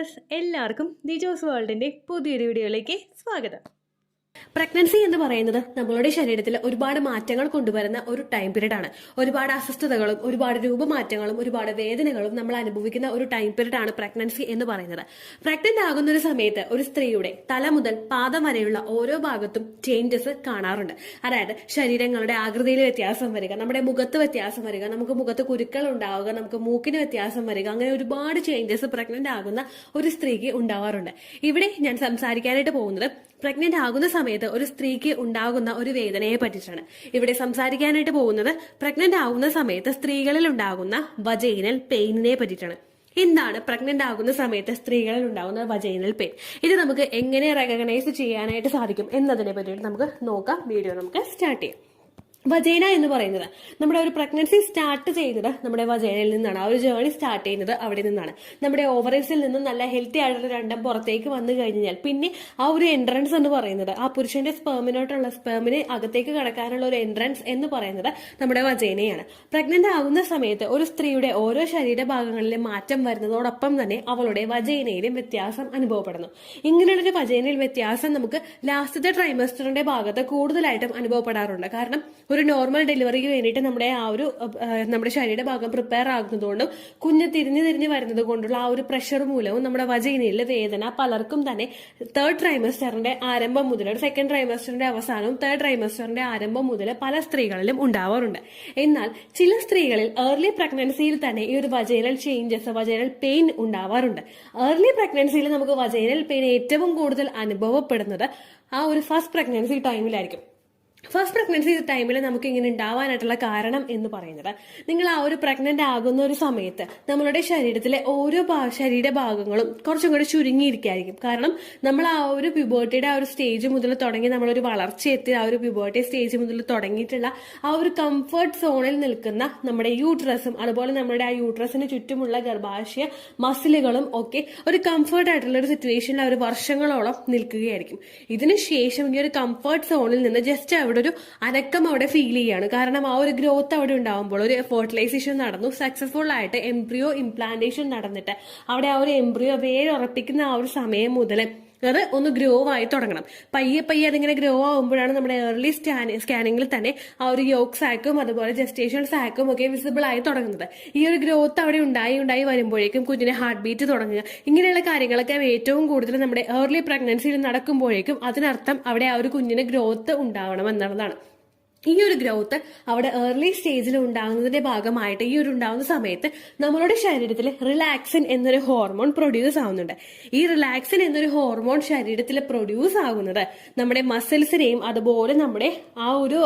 Viewers എല്ലാവർക്കും ദിജോസ് വേൾഡിന്റെ പുതിയൊരു വീഡിയോയിലേക്ക് സ്വാഗതം. പ്രഗ്നൻസി എന്ന് പറയുന്നത് നമ്മളുടെ ശരീരത്തിൽ ഒരുപാട് മാറ്റങ്ങൾ കൊണ്ടുവരുന്ന ഒരു ടൈം പീരീഡ് ആണ്. ഒരുപാട് അസ്വസ്ഥതകളും ഒരുപാട് രൂപമാറ്റങ്ങളും ഒരുപാട് വേദനകളും നമ്മൾ അനുഭവിക്കുന്ന ഒരു ടൈം പീരീഡ് ആണ് പ്രഗ്നൻസി എന്ന് പറയുന്നത്. പ്രഗ്നന്റ് ആകുന്ന ഒരു സമയത്ത് ഒരു സ്ത്രീയുടെ തല മുതൽ പാദം വരെയുള്ള ഓരോ ഭാഗത്തും ചേഞ്ചസ് കാണാറുണ്ട്. അതായത് ശരീരങ്ങളുടെ ആകൃതിയിൽ വ്യത്യാസം വരിക, നമ്മുടെ മുഖത്ത് വ്യത്യാസം വരിക, നമുക്ക് മുഖത്ത് കുരുക്കൾ ഉണ്ടാവുക, നമുക്ക് മൂക്കിന് വ്യത്യാസം വരിക, അങ്ങനെ ഒരുപാട് ചേഞ്ചസ് പ്രഗ്നന്റ് ആകുന്ന ഒരു സ്ത്രീക്ക് ഉണ്ടാവാറുണ്ട്. ഇവിടെ ഞാൻ സംസാരിക്കാനായിട്ട് പോകുന്നത് പ്രഗ്നന്റ് ആകുന്ന സമയത്ത് ഒരു സ്ത്രീക്ക് ഉണ്ടാകുന്ന ഒരു വേദനയെ പറ്റിയിട്ടാണ്. ഇവിടെ സംസാരിക്കാനായിട്ട് പോകുന്നത് പ്രഗ്നന്റ് ആകുന്ന സമയത്ത് സ്ത്രീകളിൽ ഉണ്ടാകുന്ന വജൈനൽ പെയിനിനെ പറ്റിയിട്ടാണ്. എന്താണ് പ്രഗ്നന്റ് ആകുന്ന സമയത്ത് സ്ത്രീകളിൽ ഉണ്ടാകുന്ന വജൈനൽ പെയിൻ? ഇത് നമുക്ക് എങ്ങനെ റെക്കഗ്നൈസ് ചെയ്യാനായിട്ട് സാധിക്കും എന്നതിനെ പറ്റിയിട്ട് നമുക്ക് നോക്കാം. വീഡിയോ നമുക്ക് സ്റ്റാർട്ട് ചെയ്യാം. വജൈന എന്ന് പറയുന്നത് നമ്മുടെ ഒരു പ്രഗ്നൻസി സ്റ്റാർട്ട് ചെയ്യുന്നത് നമ്മുടെ വജൈനയിൽ നിന്നാണ്. ആ ഒരു ജേർണി സ്റ്റാർട്ട് ചെയ്യുന്നത് അവിടെ നിന്നാണ്. നമ്മുടെ ഓവറീസിൽ നിന്നും നല്ല ഹെൽത്തി ആയിട്ടുള്ള രണ്ടും പുറത്തേക്ക് വന്നു കഴിഞ്ഞാൽ പിന്നെ ആ ഒരു എൻട്രൻസ് എന്ന് പറയുന്നത് ആ പുരുഷന്റെ സ്പെർമിനെ അകത്തേക്ക് കടക്കാനുള്ള ഒരു എൻട്രൻസ് എന്ന് പറയുന്നത് നമ്മുടെ വജൈനയാണ്. പ്രഗ്നന്റ് ആകുന്ന സമയത്ത് ഒരു സ്ത്രീയുടെ ഓരോ ശരീരഭാഗങ്ങളിലും മാറ്റം വരുന്നതോടൊപ്പം തന്നെ അവളുടെ വജൈനയിലും വ്യത്യാസം അനുഭവപ്പെടുന്നു. ഇങ്ങനെയുള്ളൊരു വജൈനയിൽ വ്യത്യാസം നമുക്ക് ലാസ്റ്റത്തെ ട്രൈമസ്റ്ററിന്റെ ഭാഗത്ത് കൂടുതലായിട്ടും അനുഭവപ്പെടാറുണ്ട്. കാരണം ഒരു നോർമൽ ഡെലിവറിക്ക് വേണ്ടിയിട്ട് നമ്മുടെ ശരീരഭാഗം പ്രിപ്പയർ ആകുന്നതുകൊണ്ടും കുഞ്ഞ് തിരിഞ്ഞു വരുന്നത് കൊണ്ടുള്ള ആ ഒരു പ്രഷർ മൂലവും നമ്മുടെ വജൈനയിലെ വേദന പലർക്കും തന്നെ തേർഡ് ട്രൈമസ്റ്ററിന്റെ ആരംഭം മുതൽ സെക്കൻഡ് ട്രൈമസ്റ്ററിന്റെ അവസാനവും തേർഡ് ട്രൈമസ്റ്ററിന്റെ ആരംഭം മുതൽ പല സ്ത്രീകളിലും ഉണ്ടാവാറുണ്ട്. എന്നാൽ ചില സ്ത്രീകളിൽ ഏർലി പ്രഗ്നൻസിയിൽ തന്നെ ഈ ഒരു വജൈനൽ ചേഞ്ചസ്, വജൈനൽ പെയിൻ ഉണ്ടാവാറുണ്ട്. ഏർലി പ്രഗ്നൻസിയിൽ നമുക്ക് വജൈനൽ പെയിൻ ഏറ്റവും കൂടുതൽ അനുഭവപ്പെടുന്നത് ആ ഒരു ഫസ്റ്റ് പ്രഗ്നൻസി ടൈമിലായിരിക്കും. ഫസ്റ്റ് പ്രഗ്നൻസി ടൈമിൽ നമുക്ക് ഇങ്ങനെ ഉണ്ടാവാനായിട്ടുള്ള കാരണം എന്ന് പറയുന്നത്, നിങ്ങൾ ആ ഒരു പ്രഗ്നന്റ് ആകുന്ന ഒരു സമയത്ത് നമ്മളുടെ ശരീരത്തിലെ ഓരോ ശരീരഭാഗങ്ങളും കുറച്ചും കൂടി ചുരുങ്ങിയിരിക്കായിരിക്കും. കാരണം നമ്മൾ ആ ഒരു പ്യൂബർട്ടിയുടെ ആ ഒരു സ്റ്റേജ് മുതൽ തുടങ്ങി നമ്മളൊരു വളർച്ചയെത്തി ആ ഒരു പ്യൂബർട്ടി സ്റ്റേജ് മുതൽ തുടങ്ങിയിട്ടുള്ള ആ ഒരു കംഫർട്ട് സോണിൽ നിൽക്കുന്ന നമ്മുടെ യൂട്രസും അതുപോലെ നമ്മുടെ ആ യൂട്രസിന് ചുറ്റുമുള്ള ഗർഭാശയ മസിലുകളും ഒക്കെ ഒരു കംഫർട്ട് ആയിട്ടുള്ള ഒരു സിറ്റുവേഷനിൽ അവർ വർഷങ്ങളോളം നിൽക്കുകയായിരിക്കും. ഇതിനുശേഷം ഈ ഒരു കംഫർട്ട് സോണിൽ നിന്ന് ജസ്റ്റ് അവിടെ ഒരു അനക്കം അവിടെ ഫീൽ ചെയ്യാണ്. കാരണം ആ ഒരു ഗ്രോത്ത് അവിടെ ഉണ്ടാവുമ്പോൾ ഒരു ഫെർട്ടിലൈസേഷൻ നടന്നു, സക്സസ്ഫുൾ ആയിട്ട് എംബ്രിയോ ഇംപ്ലാന്റേഷൻ നടന്നിട്ട് അവിടെ ആ ഒരു എംബ്രിയോ വേരുറപ്പിക്കുന്ന ആ ഒരു സമയം മുതൽ അത് ഒന്ന് ഗ്രോ ആയി തുടങ്ങണം. പയ്യെ അതിങ്ങനെ ഗ്രോ ആകുമ്പോഴാണ് നമ്മുടെ ഏർലി സ്കാനിങ്ങിൽ തന്നെ ആ ഒരു യോഗ് സാക്കും അതുപോലെ ജസ്റ്റേഷൻ സാക്കും ഒക്കെ വിസിബിൾ ആയി തുടങ്ങുന്നത്. ഈ ഒരു ഗ്രോത്ത് അവിടെ ഉണ്ടായി വരുമ്പോഴേക്കും കുഞ്ഞിന് ഹാർട്ട് ബീറ്റ് തുടങ്ങുക, ഇങ്ങനെയുള്ള കാര്യങ്ങളൊക്കെ ഏറ്റവും കൂടുതൽ നമ്മുടെ ഏർലി പ്രഗ്നൻസിയിൽ നടക്കുമ്പോഴേക്കും അതിനർത്ഥം അവിടെ ആ ഒരു കുഞ്ഞിന് ഗ്രോത്ത് ഉണ്ടാവണം എന്നുള്ളതാണ്. ഈ ഒരു ഗ്രോത്ത് അവിടെ ഏർലി സ്റ്റേജിൽ ഉണ്ടാകുന്നതിന്റെ ഭാഗമായിട്ട് ഈ ഒരു ഉണ്ടാകുന്ന സമയത്ത് നമ്മളുടെ ശരീരത്തിൽ റിലാക്സിൻ എന്നൊരു ഹോർമോൺ പ്രൊഡ്യൂസ് ആവുന്നുണ്ട്. ഈ റിലാക്സിൻ എന്നൊരു ഹോർമോൺ ശരീരത്തിൽ പ്രൊഡ്യൂസ് ആകുന്നത് നമ്മുടെ മസിൽസിനെയും അതുപോലെ നമ്മുടെ ആ ഒരു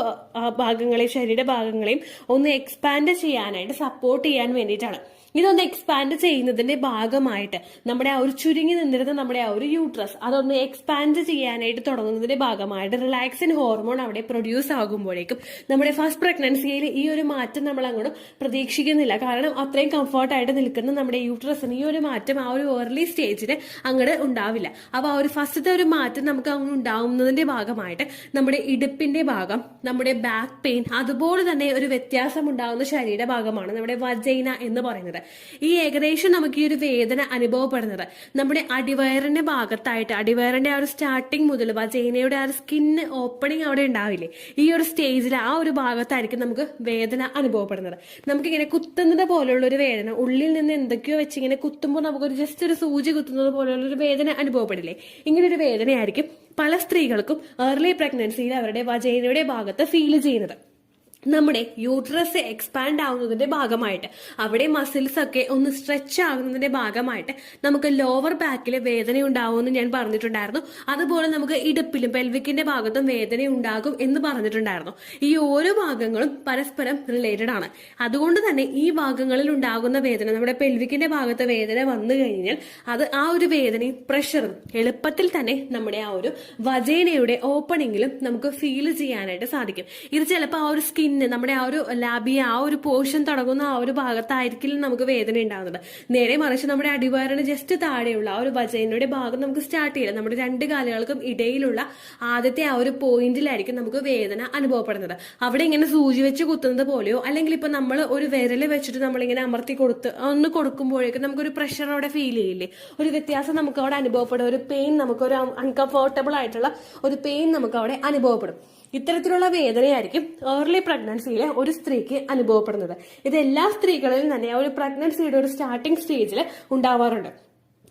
ശരീരഭാഗങ്ങളെയും ഒന്ന് എക്സ്പാൻഡ് ചെയ്യാനായിട്ട് സപ്പോർട്ട് ചെയ്യാൻ വേണ്ടിയിട്ടാണ്. ഇതൊന്ന് എക്സ്പാൻഡ് ചെയ്യുന്നതിന്റെ ഭാഗമായിട്ട് നമ്മുടെ ആ ഒരു ചുരുങ്ങി നിന്നിരുന്ന നമ്മുടെ ആ ഒരു യൂട്രസ് അതൊന്ന് എക്സ്പാൻഡ് ചെയ്യാനായിട്ട് തുടങ്ങുന്നതിന്റെ ഭാഗമായിട്ട് റിലാക്സിൻ ഹോർമോൺ അവിടെ പ്രൊഡ്യൂസ് ആകുമ്പോഴേക്കും നമ്മുടെ ഫസ്റ്റ് പ്രഗ്നൻസിയിൽ ഈ ഒരു മാറ്റം നമ്മൾ അങ്ങോട്ട് പ്രതീക്ഷിക്കുന്നില്ല. കാരണം അത്രയും കംഫർട്ടായിട്ട് നിൽക്കുന്ന നമ്മുടെ യൂട്രസിന് ഈ ഒരു മാറ്റം ആ ഒരു ഏർലി സ്റ്റേജിൽ അങ്ങോട്ട് ഉണ്ടാവില്ല. അപ്പൊ ആ ഒരു ഫസ്റ്റത്തെ ഒരു മാറ്റം നമുക്ക് അങ്ങ് ഉണ്ടാവുന്നതിന്റെ ഭാഗമായിട്ട് നമ്മുടെ ഇടുപ്പിന്റെ ഭാഗം, നമ്മുടെ ബാക്ക് പെയിൻ, അതുപോലെ തന്നെ ഒരു വ്യത്യാസം ഉണ്ടാകുന്ന ശരീരഭാഗമാണ് നമ്മുടെ വജൈന എന്ന് പറയുന്നത്. ഈ ഏകദേശം നമുക്ക് ഈ ഒരു വേദന അനുഭവപ്പെടുന്നത് നമ്മുടെ അടിവയറിന്റെ ഭാഗത്തായിട്ട്, അടിവയറിന്റെ ആ ഒരു സ്റ്റാർട്ടിങ് മുതൽ വജൈനയുടെ ആ ഒരു സ്കിന്ന് ഓപ്പണിങ് അവിടെ ഉണ്ടാവില്ലേ, ഈ ഒരു സ്റ്റേജിൽ ആ ഒരു ഭാഗത്തായിരിക്കും നമുക്ക് വേദന അനുഭവപ്പെടുന്നത്. നമുക്കിങ്ങനെ കുത്തുന്നത് പോലെയുള്ള ഒരു വേദന, ഉള്ളിൽ നിന്ന് എന്തൊക്കെയോ വെച്ച് ഇങ്ങനെ കുത്തുമ്പോൾ നമുക്കൊരു ജസ്റ്റ് ഒരു സൂചി കുത്തുന്നത് പോലെയുള്ള ഒരു വേദന അനുഭവപ്പെടില്ലേ, ഇങ്ങനെ ഒരു വേദനയായിരിക്കും പല സ്ത്രീകൾക്കും ഏർലി പ്രഗ്നൻസിയിൽ അവരുടെ വജൈനയുടെ ഭാഗത്ത് ഫീൽ ചെയ്യുന്നത്. നമ്മുടെ യൂട്രസ് എക്സ്പാൻഡ് ആവുന്നതിന്റെ ഭാഗമായിട്ട് അവിടെ മസിൽസ് ഒക്കെ ഒന്ന് സ്ട്രെച്ച് ആകുന്നതിന്റെ ഭാഗമായിട്ട് നമുക്ക് ലോവർ ബാക്കിൽ വേദന ഉണ്ടാവുമെന്ന് ഞാൻ പറഞ്ഞിട്ടുണ്ടായിരുന്നു. അതുപോലെ നമുക്ക് ഇടുപ്പിലും പെൽവിക്കിന്റെ ഭാഗത്തും വേദന ഉണ്ടാകും എന്ന് പറഞ്ഞിട്ടുണ്ടായിരുന്നു. ഈ ഓരോ ഭാഗങ്ങളും പരസ്പരം റിലേറ്റഡ് ആണ്. അതുകൊണ്ട് തന്നെ ഈ ഭാഗങ്ങളിൽ ഉണ്ടാകുന്ന വേദന, നമ്മുടെ പെൽവിക്കിന്റെ ഭാഗത്ത് വേദന വന്നു കഴിഞ്ഞാൽ അത് ആ ഒരു വേദനയും പ്രഷറും എളുപ്പത്തിൽ തന്നെ നമ്മുടെ ആ ഒരു വജൈനയുടെ ഓപ്പണിങ്ങിലും നമുക്ക് ഫീൽ ചെയ്യാനായിട്ട് സാധിക്കും. ഇത് ചിലപ്പോൾ ആ ഒരു സ്കിൻ സ്കിന്ന്, നമ്മുടെ ആ ഒരു ലാബിയ, ആ ഒരു പോർഷൻ തുടങ്ങുന്ന ആ ഒരു ഭാഗത്തായിരിക്കില്ല നമുക്ക് വേദന ഉണ്ടാകുന്നത്. നേരെ മറിച്ച് നമ്മുടെ അടിവയറിന് ജസ്റ്റ് താഴെയുള്ള ആ ഒരു വജൈനയുടെ ഭാഗം നമുക്ക് സ്റ്റാർട്ട് ചെയ്യില്ല, നമ്മുടെ രണ്ട് കാലുകൾക്കും ഇടയിലുള്ള ആദ്യത്തെ ആ ഒരു പോയിന്റിലായിരിക്കും നമുക്ക് വേദന അനുഭവപ്പെടുന്നത്. അവിടെ ഇങ്ങനെ സൂചി വെച്ച് കുത്തുന്നത് പോലെയോ, അല്ലെങ്കിൽ ഇപ്പൊ നമ്മൾ ഒരു വിരല് വെച്ചിട്ട് നമ്മളിങ്ങനെ അമർത്തി ഒന്ന് കൊടുക്കുമ്പോഴേക്കും നമുക്കൊരു പ്രഷർ അവിടെ ഫീൽ ചെയ്യില്ലേ, ഒരു വ്യത്യാസം നമുക്ക് അവിടെ അനുഭവപ്പെടും, ഒരു പെയിൻ, നമുക്കൊരു അൺകംഫർട്ടബിൾ ആയിട്ടുള്ള ഒരു പെയിൻ നമുക്ക് അവിടെ അനുഭവപ്പെടും. ഇത്തരത്തിലുള്ള വേദനയായിരിക്കും ഏർലി പ്രഗ്നൻസിയിലെ ഒരു സ്ത്രീക്ക് അനുഭവപ്പെടുന്നത്. ഇത് എല്ലാ സ്ത്രീകളിലും തന്നെ ആ ഒരു പ്രഗ്നൻസിയുടെ ഒരു സ്റ്റാർട്ടിംഗ് സ്റ്റേജിൽ ഉണ്ടാവാറുണ്ട്.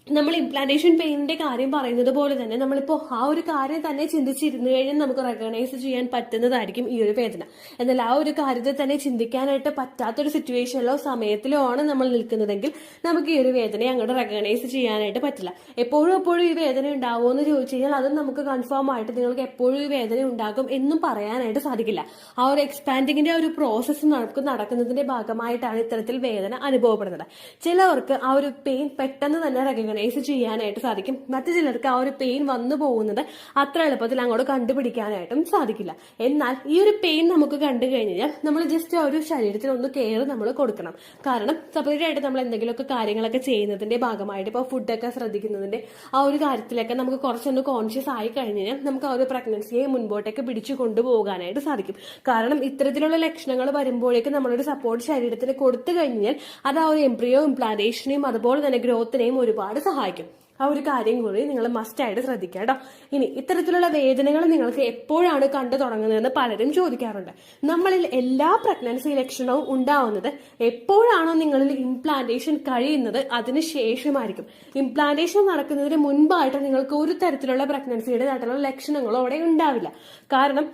നമ്മൾ ഇംപ്ലാന്റേഷൻ പെയിനിന്റെ കാര്യം പറയുന്നത് പോലെ തന്നെ നമ്മളിപ്പോ ആ ഒരു കാര്യം തന്നെ ചിന്തിച്ചിരുന്നു കഴിഞ്ഞാൽ നമുക്ക് റെക്കഗ്നൈസ് ചെയ്യാൻ പറ്റുന്നതായിരിക്കും ഈ ഒരു വേദന. എന്നാൽ ആ ഒരു കാര്യത്തെ തന്നെ ചിന്തിക്കാനായിട്ട് പറ്റാത്തൊരു സിറ്റുവേഷനിലോ സമയത്തിലോ ആണ് നമ്മൾ നിൽക്കുന്നതെങ്കിൽ നമുക്ക് ഈ ഒരു വേദനയെ അങ്ങോട്ട് റെക്കഗ്നൈസ് ചെയ്യാനായിട്ട് പറ്റില്ല. എപ്പോഴും ഈ വേദന ഉണ്ടാവുമോ എന്ന് ചോദിച്ചു കഴിഞ്ഞാൽ അതും നമുക്ക് കൺഫേം ആയിട്ട് നിങ്ങൾക്ക് എപ്പോഴും ഈ വേദന ഉണ്ടാകും എന്നും പറയാനായിട്ട് സാധിക്കില്ല. ആ ഒരു എക്സ്പാൻഡിങ്ങിന്റെ ഒരു പ്രോസസ്സ് നമുക്ക് നടക്കുന്നതിന്റെ ഭാഗമായിട്ടാണ് ഇത്തരത്തിൽ വേദന അനുഭവപ്പെടുന്നത്. ചിലവർക്ക് ആ ഒരു പെയിൻ പെട്ടെന്ന് തന്നെ റെക്കഗ്നൈസ് ചെയ്യാനായിട്ട് സാധിക്കും. മറ്റു ചിലർക്ക് ആ ഒരു പെയിൻ വന്നു പോകുന്നത് അത്ര എളുപ്പത്തിൽ അങ്ങോട്ട് കണ്ടുപിടിക്കാനായിട്ടും സാധിക്കില്ല. എന്നാൽ ഈ ഒരു പെയിൻ നമുക്ക് കണ്ടു കഴിഞ്ഞാൽ നമ്മൾ ജസ്റ്റ് ആ ഒരു ശരീരത്തിൽ ഒന്ന് കെയർ നമ്മൾ കൊടുക്കണം. കാരണം സെപ്പറേറ്റ് ആയിട്ട് നമ്മൾ എന്തെങ്കിലുമൊക്കെ കാര്യങ്ങളൊക്കെ ചെയ്യുന്നതിന്റെ ഭാഗമായിട്ട് ഇപ്പോൾ ഫുഡൊക്കെ ശ്രദ്ധിക്കുന്നതിന്റെ ആ ഒരു കാര്യത്തിലൊക്കെ നമുക്ക് കുറച്ചൊന്ന് കോൺഷ്യസ് ആയി കഴിഞ്ഞാൽ നമുക്ക് ആ ഒരു പ്രഗ്നൻസിയെ മുൻപോട്ടേക്ക് പിടിച്ചു കൊണ്ടുപോകാനായിട്ട് സാധിക്കും. കാരണം ഇത്തരത്തിലുള്ള ലക്ഷണങ്ങൾ വരുമ്പോഴേക്കും നമ്മളൊരു സപ്പോർട്ട് ശരീരത്തിന് കൊടുത്തു കഴിഞ്ഞാൽ അത് ആ ഒരു എംബ്രിയോ ഇംപ്ലാന്റേഷനെയും അതുപോലെ തന്നെ ഗ്രോത്തിനെയും ഒരുപാട് സഹായിക്കും. ആ ഒരു കാര്യം കൂടി നിങ്ങൾ മസ്റ്റായിട്ട് ശ്രദ്ധിക്കുക കേട്ടോ. ഇനി ഇത്തരത്തിലുള്ള വേദനകൾ നിങ്ങൾക്ക് എപ്പോഴാണ് കണ്ടു തുടങ്ങുന്നതെന്ന് പലരും ചോദിക്കാറുണ്ട്. നമ്മളിൽ എല്ലാ പ്രഗ്നൻസി ലക്ഷണവും ഉണ്ടാവുന്നത് എപ്പോഴാണോ നിങ്ങളിൽ ഇംപ്ലാന്റേഷൻ കഴിയുന്നത് അതിന് ശേഷമായിരിക്കും. ഇംപ്ലാന്റേഷൻ നടക്കുന്നതിന് മുൻപായിട്ട് നിങ്ങൾക്ക് ഒരു തരത്തിലുള്ള പ്രഗ്നൻസിയുടെ തരത്തിലുള്ള ലക്ഷണങ്ങളോ അവിടെ ഉണ്ടാവില്ല. കാരണം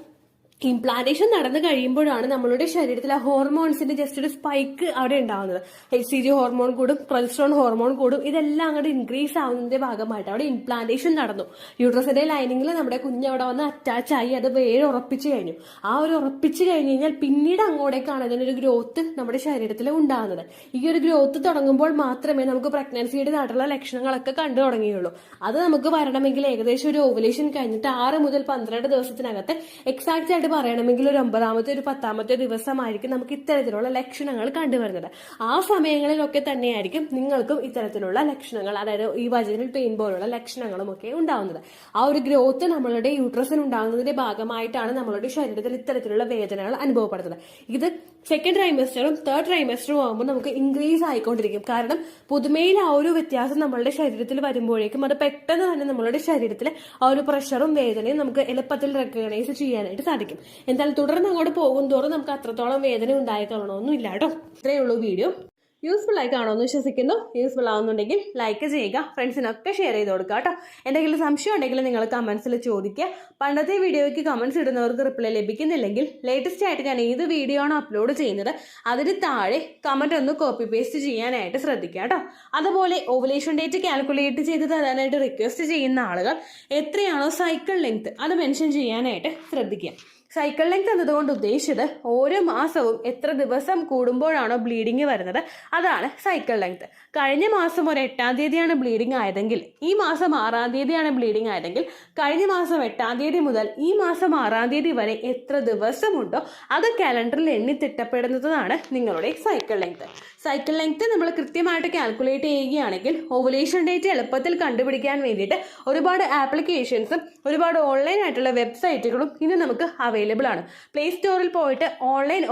ഇംപ്ലാന്റേഷൻ നടന്നു കഴിയുമ്പോഴാണ് നമ്മളുടെ ശരീരത്തിലെ ഹോർമോൺസിന്റെ ജസ്റ്റ് ഒരു സ്പൈക്ക് അവിടെ ഉണ്ടാവുന്നത്. HCG ഹോർമോൺ കൂടും, പ്രൊജസ്ട്രോൺ ഹോർമോൺ കൂടും. ഇതെല്ലാം അങ്ങോട്ട് ഇൻക്രീസ് ആവുന്നതിന്റെ ഭാഗമായിട്ട് അവിടെ ഇംപ്ലാന്റേഷൻ നടന്നു. യൂട്രസിന്റെ ലൈനിങ്ങിൽ നമ്മുടെ കുഞ്ഞ് അവിടെ വന്ന് അറ്റാച്ച് ആയി അത് വേറെ ഉറപ്പിച്ചു കഴിഞ്ഞു. ആ ഒരു ഉറപ്പിച്ചു കഴിഞ്ഞ് കഴിഞ്ഞാൽ പിന്നീട് അങ്ങോട്ടേക്കാണ് അതിനൊരു ഗ്രോത്ത് നമ്മുടെ ശരീരത്തിൽ ഉണ്ടാകുന്നത്. ഈ ഒരു ഗ്രോത്ത് തുടങ്ങുമ്പോൾ മാത്രമേ നമുക്ക് പ്രഗ്നൻസിയുടെ നാട്ടിലുള്ള ലക്ഷണങ്ങളൊക്കെ കണ്ടു തുടങ്ങിയുള്ളൂ. അത് നമുക്ക് വരണമെങ്കിൽ ഏകദേശം ഒരു ഓവുലേഷൻ കഴിഞ്ഞിട്ട് 6 മുതൽ 12 ദിവസത്തിനകത്ത് എക്സാക്ട് ആയിട്ട് പറയണമെങ്കിൽ ഒരു 9ാമത്തെ ഒരു 10ാമത്തെ ദിവസമായിരിക്കും നമുക്ക് ഇത്തരത്തിലുള്ള ലക്ഷണങ്ങൾ കണ്ടുവരുന്നത്. ആ സമയങ്ങളിലൊക്കെ തന്നെയായിരിക്കും നിങ്ങൾക്കും ഇത്തരത്തിലുള്ള ലക്ഷണങ്ങൾ, അതായത് ഈ വജൈനൽ പെയിൻ പോലുള്ള ലക്ഷണങ്ങളും ഒക്കെ ഉണ്ടാവുന്നത്. ആ ഒരു ഗ്രോത്ത് നമ്മളുടെ യൂട്രസിന് ഉണ്ടാകുന്നതിന്റെ ഭാഗമായിട്ടാണ് നമ്മളുടെ ശരീരത്തിൽ ഇത്തരത്തിലുള്ള വേദനകൾ അനുഭവപ്പെടുന്നത്. ഇത് സെക്കൻഡ് ട്രൈമസ്റ്ററും തേർഡ് ട്രൈമസ്റ്ററും ആകുമ്പോൾ നമുക്ക് ഇൻക്രീസ് ആയിക്കൊണ്ടിരിക്കും. കാരണം പുതുമയിൽ ആ ഒരു വ്യത്യാസം നമ്മളുടെ ശരീരത്തിൽ വരുമ്പോഴേക്കും അത് പെട്ടെന്ന് തന്നെ നമ്മളുടെ ശരീരത്തിൽ ആ ഒരു പ്രഷറും വേദനയും നമുക്ക് എളുപ്പത്തിൽ റെക്കഗ്നൈസ് ചെയ്യാനായിട്ട് സാധിക്കും. എന്തായാലും തുടർന്ന് അങ്ങോട്ട് പോകും തോറും നമുക്ക് അത്രത്തോളം വേദന ഉണ്ടായിക്കൊള്ളണമെന്നും ഇല്ല കേട്ടോ. ഇത്രയേ ഉള്ളൂ വീഡിയോ. യൂസ്ഫുൾ ആയി കാണുമെന്ന് വിശ്വസിക്കുന്നു. യൂസ്ഫുൾ ആവുന്നുണ്ടെങ്കിൽ ലൈക്ക് ചെയ്യുക, ഫ്രണ്ട്സിനൊക്കെ ഷെയർ ചെയ്ത് കൊടുക്കുക കേട്ടോ. എന്തെങ്കിലും സംശയം ഉണ്ടെങ്കിൽ നിങ്ങൾ കമന്റ്സിൽ ചോദിക്കുക. പണ്ടത്തെ വീഡിയോയ്ക്ക് കമന്റ്സ് ഇടുന്നവർക്ക് റിപ്ലൈ ലഭിക്കുന്നില്ലെങ്കിൽ ലേറ്റസ്റ്റ് ആയിട്ട് ഞാൻ ഏത് വീഡിയോ ആണോ അപ്ലോഡ് ചെയ്യുന്നത് അതിന് താഴെ കമന്റ് ഒന്ന് കോപ്പി പേസ്റ്റ് ചെയ്യാനായിട്ട് ശ്രദ്ധിക്കുക കേട്ടോ. അതുപോലെ ഓവുലേഷൻ ഡേറ്റ് കാൽക്കുലേറ്റ് ചെയ്ത് തരാനായിട്ട് റിക്വസ്റ്റ് ചെയ്യുന്ന ആളുകൾ എത്രയാണോ സൈക്കിൾ ലെങ്ത് അത് മെൻഷൻ ചെയ്യാനായിട്ട് ശ്രദ്ധിക്കുക. സൈക്കിൾ ലെങ്ത് എന്നതുകൊണ്ട് ഉദ്ദേശിച്ചത് ഓരോ മാസവും എത്ര ദിവസം കൂടുമ്പോഴാണോ ബ്ലീഡിങ് വരുന്നത് അതാണ് സൈക്കിൾ ലെങ്ത്. കഴിഞ്ഞ മാസം ഒരു 8ാം തീയതിയാണ് ബ്ലീഡിങ് ആയതെങ്കിൽ ഈ മാസം 6ാം തീയതിയാണ് ബ്ലീഡിങ് ആയതെങ്കിൽ കഴിഞ്ഞ മാസം 8ാം തീയതി മുതൽ ഈ മാസം 6ാം തീയതി വരെ എത്ര ദിവസമുണ്ടോ അത് കാലണ്ടറിൽ എണ്ണി തിട്ടപ്പെടുന്നതാണ് നിങ്ങളുടെ സൈക്കിൾ ലെങ്ത്. സൈക്കിൾ ലെങ്ത് നമ്മൾ കൃത്യമായിട്ട് കാൽക്കുലേറ്റ് ചെയ്യുകയാണെങ്കിൽ ഓവുലേഷൻ ഡേറ്റ് എളുപ്പത്തിൽ കണ്ടുപിടിക്കാൻ വേണ്ടിയിട്ട് ഒരുപാട് ആപ്ലിക്കേഷൻസും ഒരുപാട് ഓൺലൈൻ ആയിട്ടുള്ള വെബ്സൈറ്റുകളും ഇന്ന് നമുക്ക് അവൈലബിൾ ആണ്. പ്ലേ സ്റ്റോറിൽ പോയിട്ട് ഓൺലൈൻ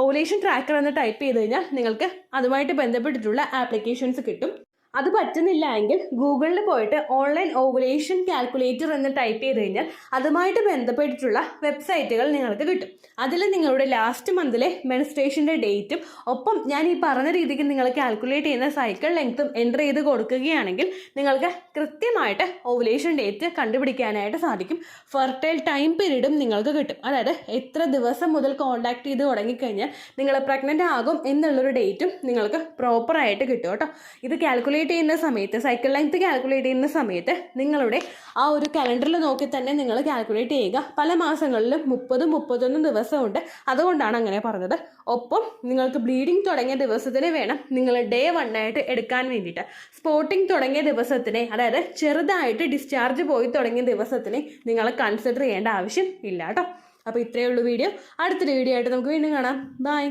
ഓവുലേഷൻ ട്രാക്കർ എന്ന് ടൈപ്പ് ചെയ്ത് കഴിഞ്ഞാൽ നിങ്ങൾക്ക് അതുമായിട്ട് ബന്ധപ്പെട്ടിട്ടുള്ള ആപ്ലിക്കേഷൻസ് കിട്ടും. അത് പറ്റുന്നില്ല എങ്കിൽ ഗൂഗിളിൽ പോയിട്ട് ഓൺലൈൻ ഓവുലേഷൻ കാൽക്കുലേറ്റർ എന്ന് ടൈപ്പ് ചെയ്ത് കഴിഞ്ഞാൽ അതുമായിട്ട് ബന്ധപ്പെട്ടിട്ടുള്ള വെബ്സൈറ്റുകൾ നിങ്ങൾക്ക് കിട്ടും. അതിൽ നിങ്ങളുടെ ലാസ്റ്റ് മന്തിലെ മെൻസ്ട്രേഷൻ്റെ ഡേറ്റും ഒപ്പം ഞാൻ ഈ പറഞ്ഞ രീതിക്ക് നിങ്ങൾ കാൽക്കുലേറ്റ് ചെയ്യുന്ന സൈക്കിൾ ലെങ്ത്തും എൻ്റർ ചെയ്ത് കൊടുക്കുകയാണെങ്കിൽ നിങ്ങൾക്ക് കൃത്യമായിട്ട് ഓവുലേഷൻ ഡേറ്റ് കണ്ടുപിടിക്കാനായിട്ട് സാധിക്കും. ഫെർട്ടൈൽ ടൈം പീരീഡും നിങ്ങൾക്ക് കിട്ടും. അതായത് എത്ര ദിവസം മുതൽ കോൺടാക്ട് ചെയ്ത് തുടങ്ങിക്കഴിഞ്ഞാൽ നിങ്ങൾ പ്രഗ്നൻ്റ് ആകും എന്നുള്ളൊരു ഡേറ്റും നിങ്ങൾക്ക് പ്രോപ്പറായിട്ട് കിട്ടും കേട്ടോ. ഇത് കാൽക്കുലേറ്റ് ചെയ്യുന്ന സമയത്ത് സൈക്കിൾ ലെങ്ത് കാൽക്കുലേറ്റ് ചെയ്യുന്ന സമയത്ത് നിങ്ങളുടെ ആ ഒരു കലണ്ടറിൽ നോക്കി തന്നെ നിങ്ങൾ കാൽക്കുലേറ്റ് ചെയ്യുക. പല മാസങ്ങളിലും 30-31 ദിവസമുണ്ട്, അതുകൊണ്ടാണ് അങ്ങനെ പറഞ്ഞത്. ഒപ്പം നിങ്ങൾക്ക് ബ്ലീഡിങ് തുടങ്ങിയ ദിവസത്തിന് വേണം നിങ്ങൾ ഡേ 1 ആയിട്ട് എടുക്കാൻ വേണ്ടിയിട്ട്. സ്പോട്ടിങ് തുടങ്ങിയ ദിവസത്തിനെ, അതായത് ചെറുതായിട്ട് ഡിസ്ചാർജ് പോയി തുടങ്ങിയ ദിവസത്തിനെ നിങ്ങൾ കൺസിഡർ ചെയ്യേണ്ട ആവശ്യം ഇല്ല കേട്ടോ. അപ്പോൾ ഇത്രയേ ഉള്ളൂ വീഡിയോ. അടുത്തൊരു വീഡിയോ ആയിട്ട് നമുക്ക് വീണ്ടും കാണാം. ബൈ.